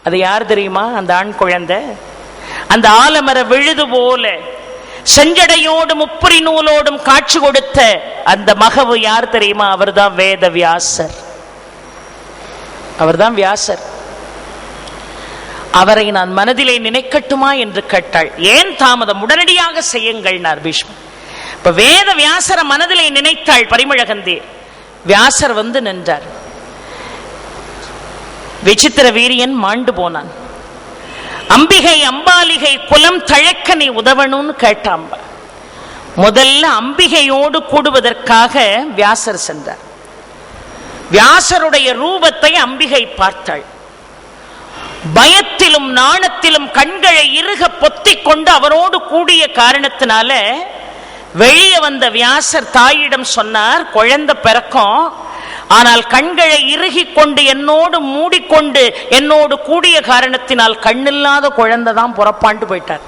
அது யார் தெரியுமா? அந்த ஆண் குழந்தை. அந்த ஆலமர விழுது போல செஞ்சடையோடு முப்புரி நூலோடும் காட்சி கொடுத்த அந்த மகவு யார் தெரியுமா? அவர்தான் வேத வியாசர். அவர்தான் வியாசர். அவரை நான் மனதிலே நினைக்கட்டுமா என்று கேட்டாள். ஏன் தாமதம், உடனடியாக செய்யுங்கள் பீஷ்மர். இப்ப வேத வியாசரை மனதிலே நினைத்தாள் பரிமளகந்தி. வியாசர் வந்து நின்றார். விசித்திர வீரியன் மாண்டு போனான். அம்பிகை அம்பாலிகை குலம் தழைக்க நீ உதவணும்னு கேட்டாம்ப. முதல்ல அம்பிகையோடு கூடுவதற்காக வியாசர் சென்றார். வியாசருடைய ரூபத்தை அம்பிகை பார்த்தாள். பயத்திலும் நாணத்திலும் கண்களை இறுக பொத்திக் கொண்டு அவரோடு கூடிய காரணத்தினால வெளியே வந்த வியாசர் தாயிடம் சொன்னார், குழந்தை பிறக்கும், ஆனால் கண்களை இறுகி கொண்டு என்னோடு மூடிக்கொண்டு என்னோடு கூடிய காரணத்தினால் கண்ணில்லாத குழந்தை தான் புறப்பாண்டு போயிட்டார்.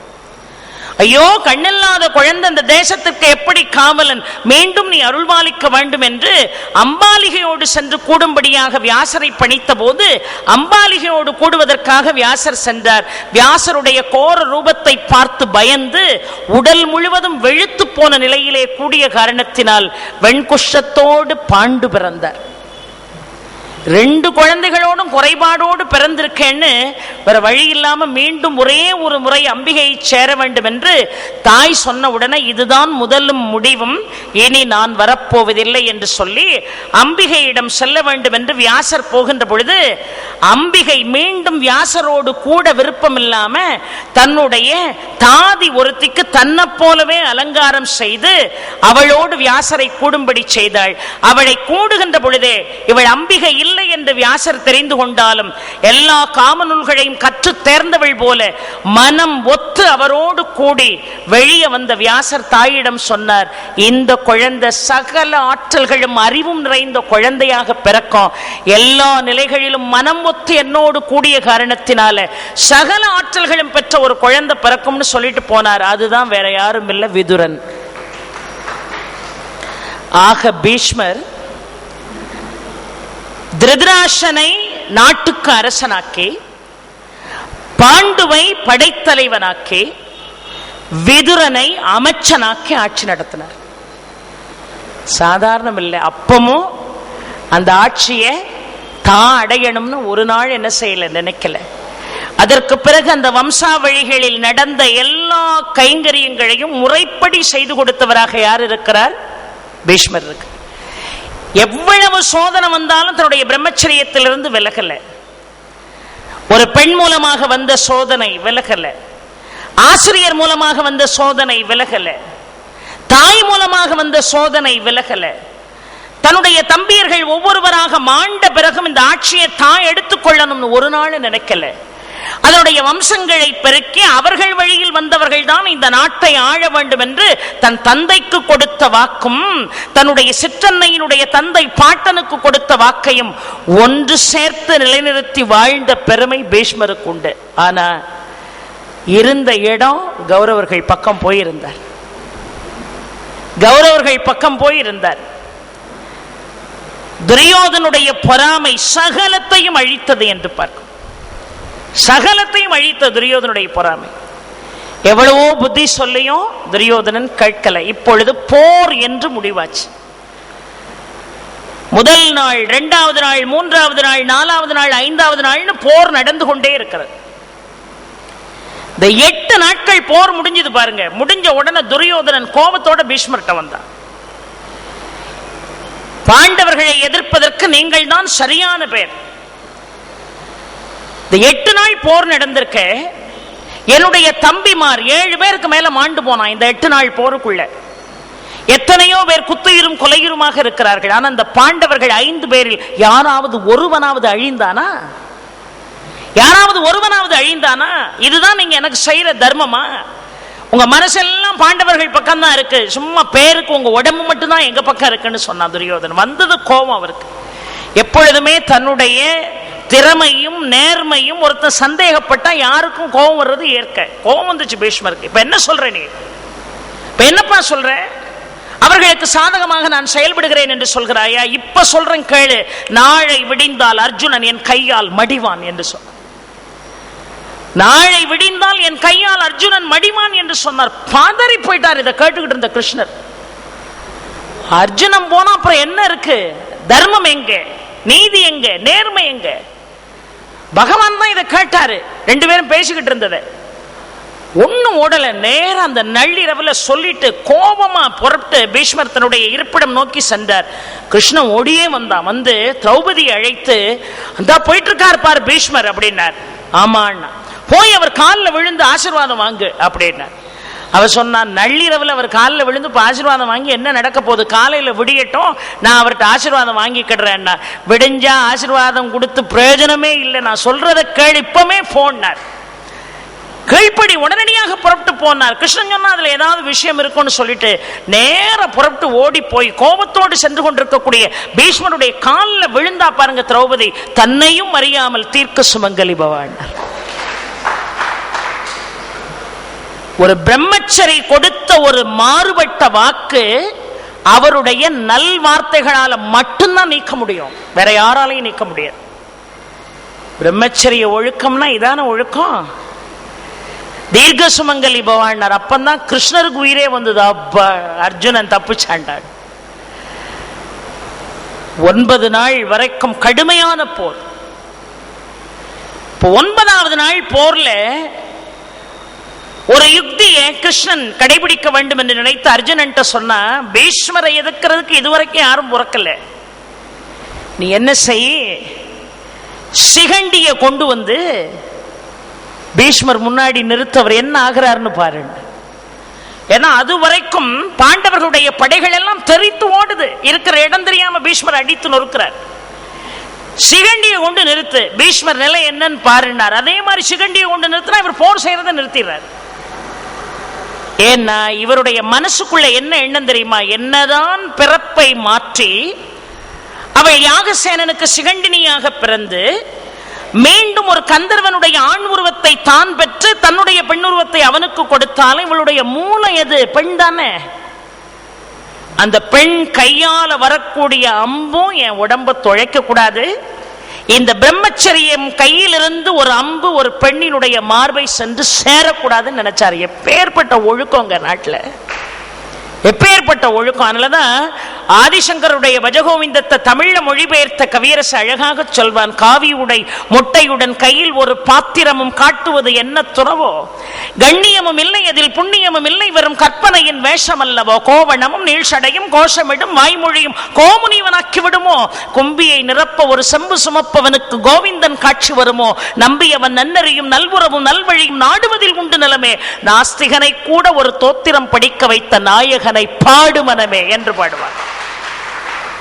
ஐயோ, கண்ணில்லாத குழந்தை இந்த தேசத்துக்கு எப்படி காவலன், மீண்டும் நீ அருள்பாலிக்க வேண்டும் என்று அம்பாலிகையோடு சென்று கூடும்படியாக வியாசரை பணித்த போது அம்பாலிகையோடு கூடுவதற்காக வியாசர் சென்றார். வியாசருடைய கோர ரூபத்தை பார்த்து பயந்து உடல் முழுவதும் வெளுத்து போன நிலையிலே கூடிய காரணத்தினால் வெண்குஷ்டத்தோடு பாண்டு பிறந்தார். 2 குழந்தைகளோடும் குறைபாடோடு பிறந்திருக்கேன்னு வேற வழி இல்லாம மீண்டும் ஒரே ஒரு முறை அம்பிகையை சேர வேண்டும் என்று தாய் சொன்ன உடனே இதுதான் முதலும் முடிவும், இனி நான் வரப்போவதில்லை என்று சொல்லி அம்பிகையிடம் செல்ல வேண்டும் என்று வியாசர் போகின்ற பொழுது அம்பிகை மீண்டும் வியாசரோடு கூட விருப்பம் இல்லாம தன்னுடைய தாதி ஒருத்திக்கு தன்னை போலவே அலங்காரம் செய்து அவளோடு வியாசரை கூடும்படி செய்தாள். அவளை கூடுகின்ற பொழுதே இவள் அம்பிகை இல்லை என்று வியாசர் தெரிந்து கொண்டாலும் எல்லா காமநூல்களையும் கற்று தேர்ந்தவள் போல மனம் ஒத்து அவரோடு கூடி வெளியே வந்த வியாசர் தாயிடம் சொன்னார், இந்த குழந்தை சகல ஆற்றல்களும் அறிவும் நிறைந்த குழந்தையாக பிறக்கும், எல்லா நிலைகளிலும் மனம் ஒத்து என்னோடு கூடிய காரணத்தினால சகல ஆற்றல்களும் பெற்ற ஒரு குழந்தை பிறக்கும்னு சொல்லிட்டு போனார். அதுதான் வேற யாரும் இல்லை, விதுரன். ஆக பீஷ்மர் திருதராஷனை நாட்டுக்கு அரசனாக்கி பாண்டுவை படைத்தலைவனாக்கி விதுரனை அமைச்சனாக்கி ஆட்சி நடத்தினார். சாதாரணம் இல்லை. அப்பமும் அந்த ஆட்சியை தான் அடையணும்னு ஒரு நாள் என்ன செய்யல, நினைக்கல. அதற்கு பிறகு அந்த வம்சாவழிகளில் நடந்த எல்லா கைங்கரியங்களையும் முறைப்படி செய்து கொடுத்தவராக யார் இருக்கிறார்? பீஷ்மர் இருக்கு. எவ்வளவு சோதனை வந்தாலும் தன்னுடைய பிரம்மச்சரியத்திலிருந்து விலகல. ஒரு பெண் மூலமாக வந்த சோதனை விலகல, ஆசிரியர் மூலமாக வந்த சோதனை விலகல, தாய் மூலமாக வந்த சோதனை விலகல. தன்னுடைய தம்பியர்கள் ஒவ்வொருவராக மாண்ட பிறகும் இந்த ஆட்சியை தான் எடுத்துக்கொள்ளணும்னு ஒரு நாள் நினைக்கல. அதனுடைய வம்சங்களை பெருக்கி அவர்கள் வழியில் வந்தவர்கள் தான் இந்த நாட்டை ஆள வேண்டும் என்று தன் தந்தைக்கு கொடுத்த வாக்கும் தன்னுடைய சிற்றன்னையினுடைய தந்தை பாட்டனுக்கு கொடுத்த வாக்கையும் ஒன்று சேர்த்து நிலைநிறுத்தி வாழ்ந்த பெருமை பீஷ்மருக்கு உண்டு. ஆனா இருந்த இடம் கௌரவர்கள் பக்கம் போயிருந்தார். கௌரவர்கள் பக்கம் போயிருந்தார். துரியோதனுடைய பொறாமை சகலத்தையும் அழித்தது என்று பார்க்கும். சகலத்தையும் அழித்த துரியோதனுடைய பொறாமை. எவ்வளவோ புத்தி சொல்லியும் துரியோதனன் கேட்கல. இப்பொழுது போர் என்று முடிவாச்சு. முதல் நாள், 2வது நாள், 3வது நாள், 4வது நாள், 5வது நாள்னு போர் நடந்து கொண்டே இருக்கிறது. இந்த 8 நாட்கள் போர் முடிஞ்சது பாருங்க. முடிஞ்ச உடனே துரியோதனன் கோபத்தோட பீஷ்மர்ட்ட வந்தான். பாண்டவர்களை எதிர்ப்பதற்கு நீங்கள் தான் சரியான பேர். இந்த 8 நாள் போர் நடந்திருக்க என்னுடைய தம்பிமார் 7 பேருக்கு மேல மாண்டு போனான். இந்த 8 நாள் போருக்குள்ள எத்தனையோ பேர் குத்துயிரும் கொலையுருமாக இருக்கிறார்கள். ஆனா இந்த பாண்டவர்கள் 5 பேரில் யாராவது ஒருவனாவது அழிந்தானா? யாராவது ஒருவனாவது அழிந்தானா? இதுதான் நீங்க எனக்கு செய்யற தர்மமா? உங்க மனசெல்லாம் பாண்டவர்கள் பக்கம் தான் இருக்கு, சும்மா பேருக்கு உங்க உடம்பு மட்டும்தான் எங்க பக்கம் இருக்குன்னு சொன்னா துரியோதனன். வந்தது கோபம் அவருக்கு. எப்பொழுதுமே தன்னுடைய திறமையும் நேர்மையும் ஒருத்தன் சந்தேகப்பட்டா யாருக்கும் கோபம் வர்றது ஏற்க. கோபம் வந்துச்சு பீஷ்மருக்கு. இப்ப என்ன சொல்ற நீ? இப்ப என்னப்பா சொல்ற? அவர்களுக்கு சாதகமாக நான் செயல்படுகிறேன் என்று சொல்கிறாயா? இப்ப சொல்றேன் கேளு. நாளை விடிந்தால் அர்ஜுனன் என் கையால் மடிவான் என்று சொன்ன. நாளை விடிந்தால் என் கையால் அர்ஜுனன் மடிமான் என்று சொன்னார். பதறி போயிட்டார் இதை கேட்டுக்கிட்டு இருந்த கிருஷ்ணர். அர்ஜுனன் போனா அப்புறம் என்ன இருக்கு? தர்மம் எங்க, நீதி எங்க, நேர்மை எங்க? பகவான் தான் இதை கேட்டாரு. ரெண்டு பேரும் பேசிக்கிட்டு இருந்தது ஒன்னும் ஓடல. நேரம் அந்த நள்ளிரவுல சொல்லிட்டு கோபமா புறப்பட்டு பீஷ்மர் தன்னுடைய இருப்பிடம் நோக்கி சென்றார். கிருஷ்ணன் ஓடியே வந்தான். வந்து திரௌபதியை அழைத்து, அந்த போயிட்டு இருக்கார் பாரு பீஷ்மர் அப்படின்னார். ஆமாண்ணா. போய் அவர் காலில் விழுந்து ஆசீர்வாதம் வாங்கு அப்படின்னார். அவர் சொன்னார், நள்ளிரவுல அவர் காலில் விழுந்து ஆசீர்வாதம் வாங்கி என்ன நடக்க போகுது? காலையில விடியட்டும், நான் அவர்கிட்ட ஆசீர்வாதம் வாங்கிக்கிடுறேன். விடிஞ்சா ஆசீர்வாதம் கொடுத்து பிரயோஜனமே இல்லை, நான் சொல்றதை கேள், இப்பமே போனார். கீழ்ப்படி உடனடியாக புறப்பட்டு போனார். கிருஷ்ணன் சொன்னா அதுல ஏதாவது விஷயம் இருக்கும்னு சொல்லிட்டு நேர புறப்பட்டு ஓடி போய் கோபத்தோடு சென்று கொண்டிருக்கக்கூடிய பீஷ்மருடைய காலில் விழுந்தா பாருங்க திரௌபதி, தன்னையும் அறியாமல் தீர்க்க சுமங்கலி பவான். ஒரு பிரம்மச்சரி கொடுத்த ஒரு மாறுபட்ட வாக்கு அவருடைய நல் வார்த்தைகளால மட்டும்தான் நீக்க முடியும், வேற யாராலையும் நீக்க முடியாது. பிரம்மச்சரிய ஒழுக்கம்னா இதான ஒழுக்கம். தீர்க்க சுமங்கலி பவான். அப்பந்தான் கிருஷ்ணருக்கு உயிரே வந்தது. அப்பா அர்ஜுனன் தப்பிச்சாண்டான். 9 நாள் வரைக்கும் கடுமையான போர். இப்போ 9வது நாள் போர்ல ஒரு யுக்தியை கிருஷ்ணன் கடைபிடிக்க வேண்டும் என்று நினைத்து அர்ஜுனன் சொன்னா, பீஷ்மரை எதிர்க்கிறதுக்கு இதுவரைக்கும் யாரும் புறக்கல, நீ என்ன செய், சிகண்டிய கொண்டு வந்து பீஷ்மர் முன்னாடி நிறுத்தவர் என்ன ஆகிறார்னு பாருங்க. ஏன்னா அது வரைக்கும் பாண்டவர்களுடைய படைகள் எல்லாம் தெரித்து ஓடுது, இருக்கிற இடம் தெரியாம பீஷ்மர் அடித்து நொறுக்கிறார். சிகண்டியை கொண்டு நிறுத்து, பீஷ்மர் நிலை என்னன்னு பாருன்னார். அதே மாதிரி சிகண்டியை கொண்டு நிறுத்தினா இவர் போர் செய்யறதை நிறுத்திடுறார். ஏன்னா இவருடைய மனசுக்குள்ள என்ன எண்ணம் தெரியுமா? என்னதான் பிறப்பை மாற்றி அவள் யாகசேனனுக்கு சிகண்டினியாக பிறந்து மீண்டும் ஒரு கந்தர்வனுடைய ஆண் உருவத்தை தான் பெற்று தன்னுடைய பெண் உருவத்தை அவனுக்கு கொடுத்தாலும் இவளுடைய மூளை எது? பெண் தானே. அந்த பெண் கையால வரக்கூடிய அம்பும் என் உடம்ப துளைக்க கூடாது, இந்த பிரம்மச்சரியம் கையிலிருந்து ஒரு அம்பு ஒரு பெண்ணினுடைய மார்பை சென்று சேரக்கூடாதுன்னு நினைச்சாரு. எப்பேற்பட்ட ஒழுக்கம் நாட்டில், எப்பேற்பட்ட ஒழுக்கம். அதனாலதான் ஆதிசங்கருடைய பஜகோவிந்தத்தை தமிழ்ல மொழிபெயர்த்த கவியரசு அழகாக சொல்வான், காவியுடை மொட்டையுடன் கையில் ஒரு பாத்திரமும் காட்டுவது என்ன துறவோ, கண்ணியமும் இல்லை அதில் புண்ணியமும் இல்லை வெறும் கற்பனையின் வேஷம் அல்லவோ, கோவணமும் நீழ்சடையும் கோஷமிடும் வாய்மொழியும் கோமுனிவனாக்கி விடுமோ, கும்பியை நிரப்ப ஒரு செம்பு சுமப்பவனுக்கு கோவிந்தன் காட்சி வருமோ, நம்பியவன் நன்னறியும் நல்வுறவும் நல்வழியும் நாடுவதில் உண்டு நிலமே, நாஸ்திகனை கூட ஒரு தோத்திரம் படிக்க வைத்த நாயகனை பாடு மனமே என்று பாடுவார்.